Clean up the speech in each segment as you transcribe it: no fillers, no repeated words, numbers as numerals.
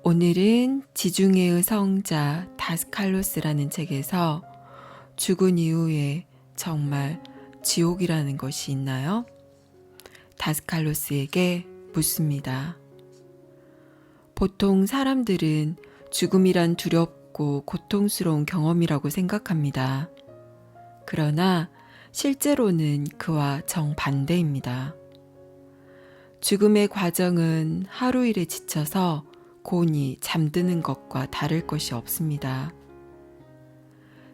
오늘은 지중해의 성자 다스칼로스라는 책에서 죽은 이후에 정말 지옥이라는 것이 있나요? 다스칼로스에게 묻습니다. 보통 사람들은 죽음이란 두렵고 고통스러운 경험이라고 생각합니다. 그러나 실제로는 그와 정반대입니다. 죽음의 과정은 하루 일에 지쳐서 곤히 잠드는 것과 다를 것이 없습니다.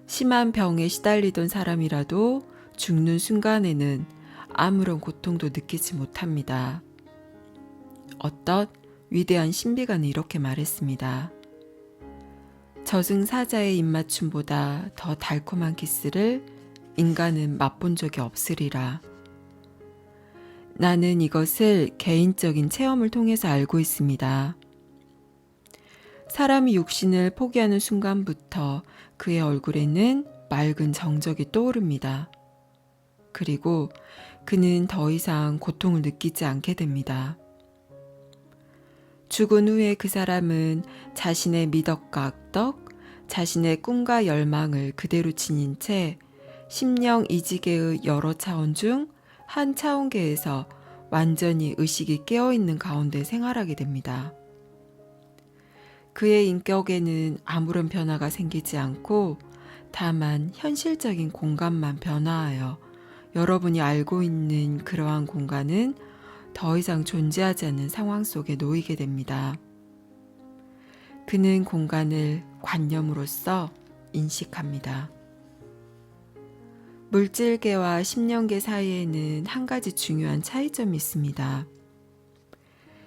심한 병에 시달리던 사람이라도 죽는 순간에는 아무런 고통도 느끼지 못합니다. 어떤 위대한 신비가는 이렇게 말했습니다. 저승사자의 입맞춤보다 더 달콤한 키스를 인간은 맛본 적이 없으리라. 나는 이것을 개인적인 체험을 통해서 알고 있습니다. 사람이 육신을 포기하는 순간부터 그의 얼굴에는 맑은 정적이 떠오릅니다. 그리고 그는 더 이상 고통을 느끼지 않게 됩니다. 죽은 후에 그 사람은 자신의 미덕과 악덕, 자신의 꿈과 열망을 그대로 지닌 채 심령 이지계의 여러 차원 중 한 차원계에서 완전히 의식이 깨어있는 가운데 생활하게 됩니다. 그의 인격에는 아무런 변화가 생기지 않고 다만 현실적인 공간만 변화하여 여러분이 알고 있는 그러한 공간은 더 이상 존재하지 않는 상황 속에 놓이게 됩니다. 그는 공간을 관념으로써 인식합니다. 물질계와 심령계 사이에는 한 가지 중요한 차이점이 있습니다.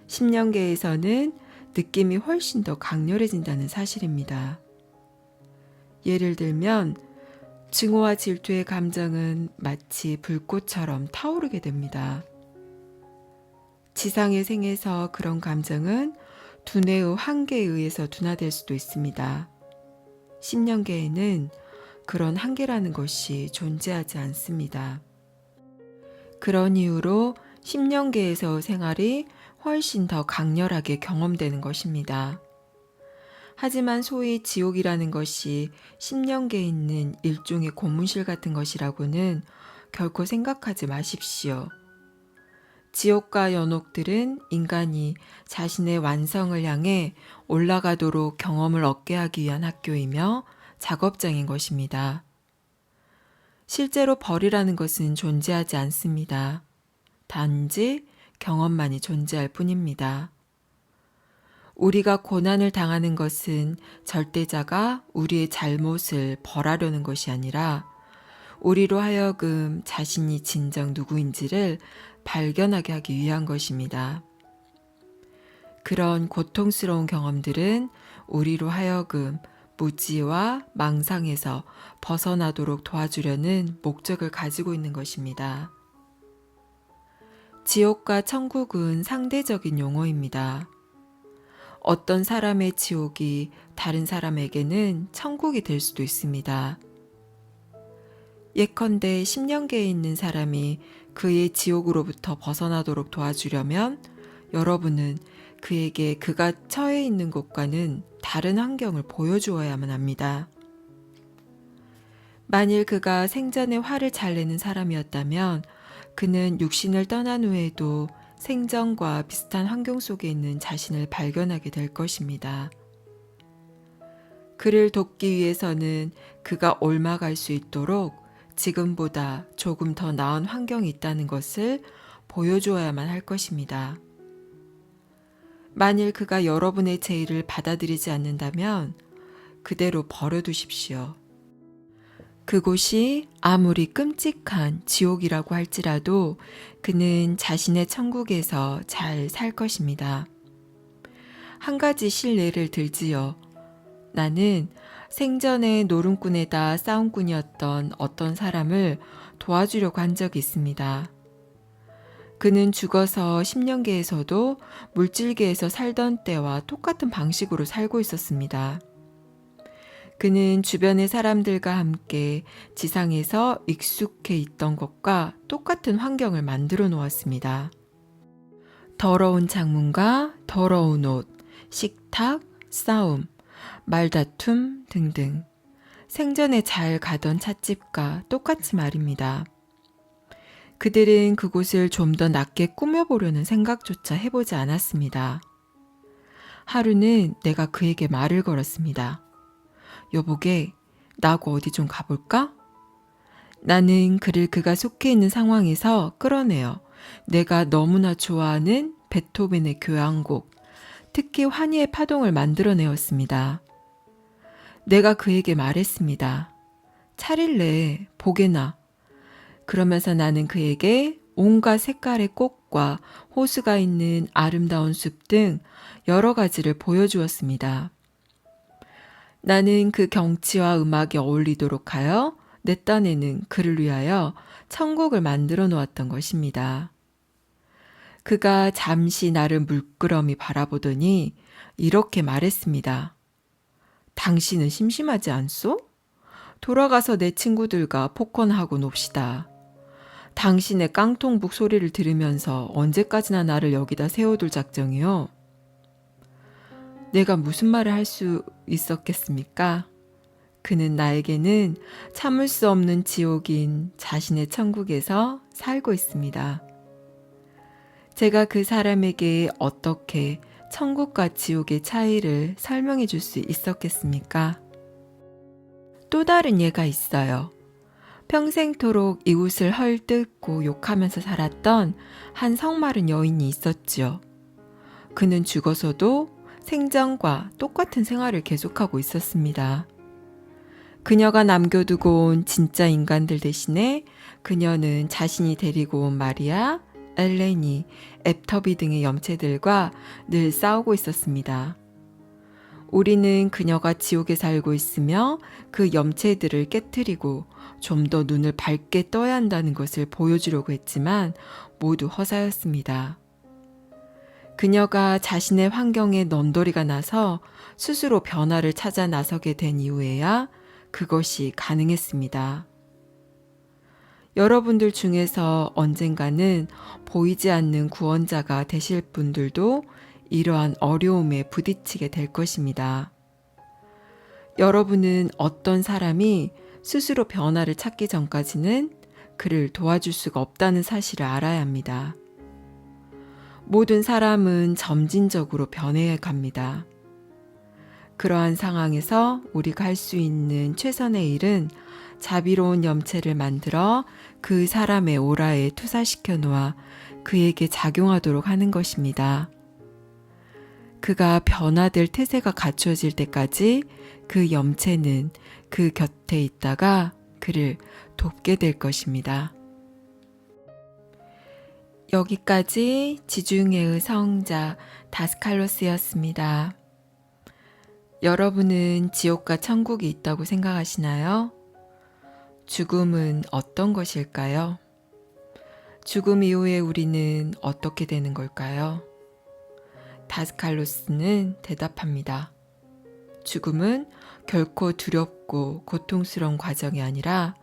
심령계에서는 느낌이 훨씬 더 강렬해진다는 사실입니다. 예를 들면 증오와 질투의 감정은 마치 불꽃처럼 타오르게 됩니다. 지상의 생에서 그런 감정은 두뇌의 한계에 의해서 둔화될 수도 있습니다. 심령계에는 그런 한계라는 것이 존재하지 않습니다. 그런 이유로 심령계에서 생활이 훨씬 더 강렬하게 경험되는 것입니다. 하지만 소위 지옥이라는 것이 심령계에 있는 일종의 고문실 같은 것이라고는 결코 생각하지 마십시오. 지옥과 연옥들은 인간이 자신의 완성을 향해 올라가도록 경험을 얻게 하기 위한 학교이며 작업장인 것입니다. 실제로 벌이라는 것은 존재하지 않습니다. 단지 경험만이 존재할 뿐입니다. 우리가 고난을 당하는 것은 절대자가 우리의 잘못을 벌하려는 것이 아니라 우리로 하여금 자신이 진정 누구인지를 발견하게 하기 위한 것입니다. 그런 고통스러운 경험들은 우리로 하여금 무지와 망상에서 벗어나도록 도와주려는 목적을 가지고 있는 것입니다. 지옥과 천국은 상대적인 용어입니다. 어떤 사람의 지옥이 다른 사람에게는 천국이 될 수도 있습니다. 예컨대 심령계에 있는 사람이 그의 지옥으로부터 벗어나도록 도와주려면 여러분은 그에게 그가 처해 있는 곳과는 다른 환경을 보여주어야만 합니다. 만일 그가 생전에 화를 잘 내는 사람이었다면 그는 육신을 떠난 후에도 생전과 비슷한 환경 속에 있는 자신을 발견하게 될 것입니다. 그를 돕기 위해서는 그가 옮아갈 수 있도록 지금보다 조금 더 나은 환경이 있다는 것을 보여주어야만 할 것입니다. 만일 그가 여러분의 제의를 받아들이지 않는다면 그대로 버려두십시오. 그곳이 아무리 끔찍한 지옥이라고 할지라도 그는 자신의 천국에서 잘 살 것입니다. 한 가지 실례를 들지요. 나는 생전에 노름꾼에다 싸움꾼이었던 어떤 사람을 도와주려고 한 적이 있습니다. 그는 죽어서 심령계에서도 물질계에서 살던 때와 똑같은 방식으로 살고 있었습니다. 그는 주변의 사람들과 함께 지상에서 익숙해 있던 것과 똑같은 환경을 만들어 놓았습니다. 더러운 창문과 더러운 옷, 식탁, 싸움, 말다툼 등등 생전에 잘 가던 찻집과 똑같이 말입니다. 그들은 그곳을 좀 더 낫게 꾸며보려는 생각조차 해보지 않았습니다. 하루는 내가 그에게 말을 걸었습니다. 여보게, 나하고 어디 좀 가볼까? 나는 그를 그가 속해 있는 상황에서 끌어내어 내가 너무나 좋아하는 베토벤의 교향곡, 특히 환희의 파동을 만들어내었습니다. 내가 그에게 말했습니다. 차릴래, 보게나. 그러면서 나는 그에게 온갖 색깔의 꽃과 호수가 있는 아름다운 숲 등 여러 가지를 보여주었습니다. 나는 그 경치와 음악이 어울리도록 하여 내 딴에는 그를 위하여 천국을 만들어 놓았던 것입니다. 그가 잠시 나를 물끄러미 바라보더니 이렇게 말했습니다. 당신은 심심하지 않소? 돌아가서 내 친구들과 포컨하고 놉시다. 당신의 깡통북 소리를 들으면서 언제까지나 나를 여기다 세워둘 작정이요? 내가 무슨 말을 할 수 있었겠습니까? 그는 나에게는 참을 수 없는 지옥인 자신의 천국에서 살고 있습니다. 제가 그 사람에게 어떻게 천국과 지옥의 차이를 설명해 줄 수 있었겠습니까? 또 다른 예가 있어요. 평생토록 이웃을 헐뜯고 욕하면서 살았던 한 성마른 여인이 있었지요. 그는 죽어서도 생전과 똑같은 생활을 계속하고 있었습니다. 그녀가 남겨두고 온 진짜 인간들 대신에 그녀는 자신이 데리고 온 마리아, 엘레니, 애터비 등의 염체들과 늘 싸우고 있었습니다. 우리는 그녀가 지옥에 살고 있으며 그 염체들을 깨트리고 좀 더 눈을 밝게 떠야 한다는 것을 보여주려고 했지만 모두 허사였습니다. 그녀가 자신의 환경에 넌더리가 나서 스스로 변화를 찾아 나서게 된 이후에야 그것이 가능했습니다. 여러분들 중에서 언젠가는 보이지 않는 구원자가 되실 분들도 이러한 어려움에 부딪히게 될 것입니다. 여러분은 어떤 사람이 스스로 변화를 찾기 전까지는 그를 도와줄 수가 없다는 사실을 알아야 합니다. 모든 사람은 점진적으로 변해야 갑니다. 그러한 상황에서 우리가 할 수 있는 최선의 일은 자비로운 염체를 만들어 그 사람의 오라에 투사시켜 놓아 그에게 작용하도록 하는 것입니다. 그가 변화될 태세가 갖추어질 때까지 그 염체는 그 곁에 있다가 그를 돕게 될 것입니다. 여기까지 지중해의 성자 다스칼로스였습니다. 여러분은 지옥과 천국이 있다고 생각하시나요? 죽음은 어떤 것일까요? 죽음 이후에 우리는 어떻게 되는 걸까요? 다스칼로스는 대답합니다. 죽음은 결코 두렵고 고통스러운 과정이 아니라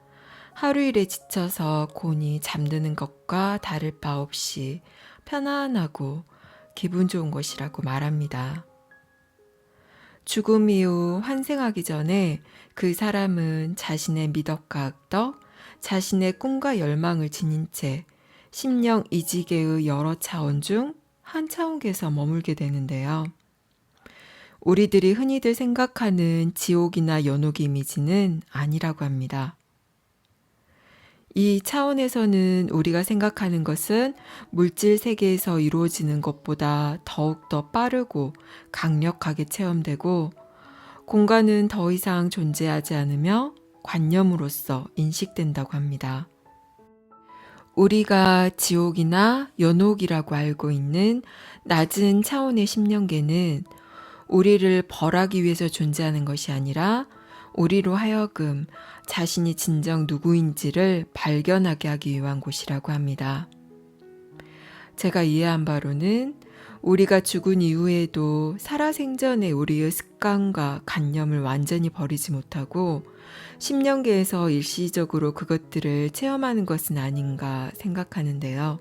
하루 일에 지쳐서 곤히 잠드는 것과 다를 바 없이 편안하고 기분 좋은 것이라고 말합니다. 죽음 이후 환생하기 전에 그 사람은 자신의 미덕과 악덕, 자신의 꿈과 열망을 지닌 채 심령 이지계의 여러 차원 중 한 차원계에서 머물게 되는데요. 우리들이 흔히들 생각하는 지옥이나 연옥 이미지는 아니라고 합니다. 이 차원에서는 우리가 생각하는 것은 물질 세계에서 이루어지는 것보다 더욱더 빠르고 강력하게 체험되고 공간은 더 이상 존재하지 않으며 관념으로서 인식된다고 합니다. 우리가 지옥이나 연옥이라고 알고 있는 낮은 차원의 심령계는 우리를 벌하기 위해서 존재하는 것이 아니라 우리로 하여금 자신이 진정 누구인지를 발견하게 하기 위한 곳이라고 합니다. 제가 이해한 바로는 우리가 죽은 이후에도 살아생전에 우리의 습관과 관념을 완전히 버리지 못하고 심령계에서 일시적으로 그것들을 체험하는 것은 아닌가 생각하는데요.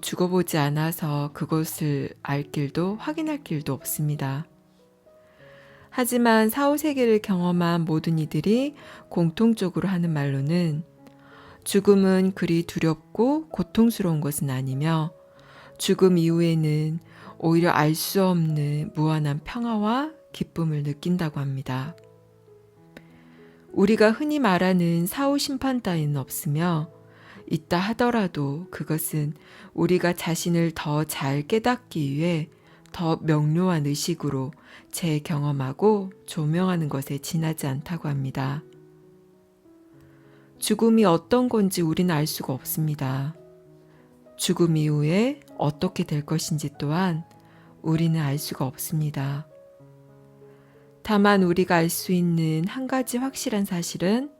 죽어보지 않아서 그것을 알 길도 확인할 길도 없습니다. 하지만 사후세계를 경험한 모든 이들이 공통적으로 하는 말로는 죽음은 그리 두렵고 고통스러운 것은 아니며 죽음 이후에는 오히려 알 수 없는 무한한 평화와 기쁨을 느낀다고 합니다. 우리가 흔히 말하는 사후 심판 따위는 없으며 있다 하더라도 그것은 우리가 자신을 더 잘 깨닫기 위해 더 명료한 의식으로 재경험하고 조명하는 것에 지나지 않다고 합니다. 죽음이 어떤 건지 우리는 알 수가 없습니다. 죽음 이후에 어떻게 될 것인지 또한 우리는 알 수가 없습니다. 다만 우리가 알 수 있는 한 가지 확실한 사실은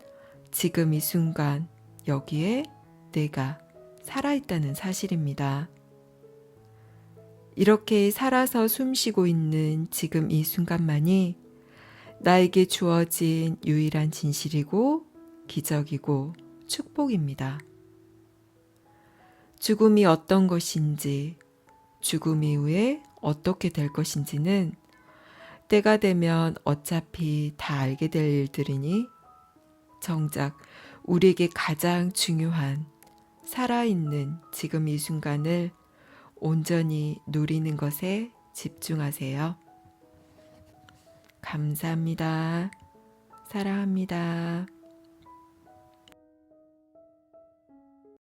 지금 이 순간 여기에 내가 살아있다는 사실입니다. 이렇게 살아서 숨쉬고 있는 지금 이 순간만이 나에게 주어진 유일한 진실이고 기적이고 축복입니다. 죽음이 어떤 것인지, 죽음 이후에 어떻게 될 것인지는 때가 되면 어차피 다 알게 될 일들이니 정작 우리에게 가장 중요한 살아있는 지금 이 순간을 온전히 누리는 것에 집중하세요. 감사합니다. 사랑합니다.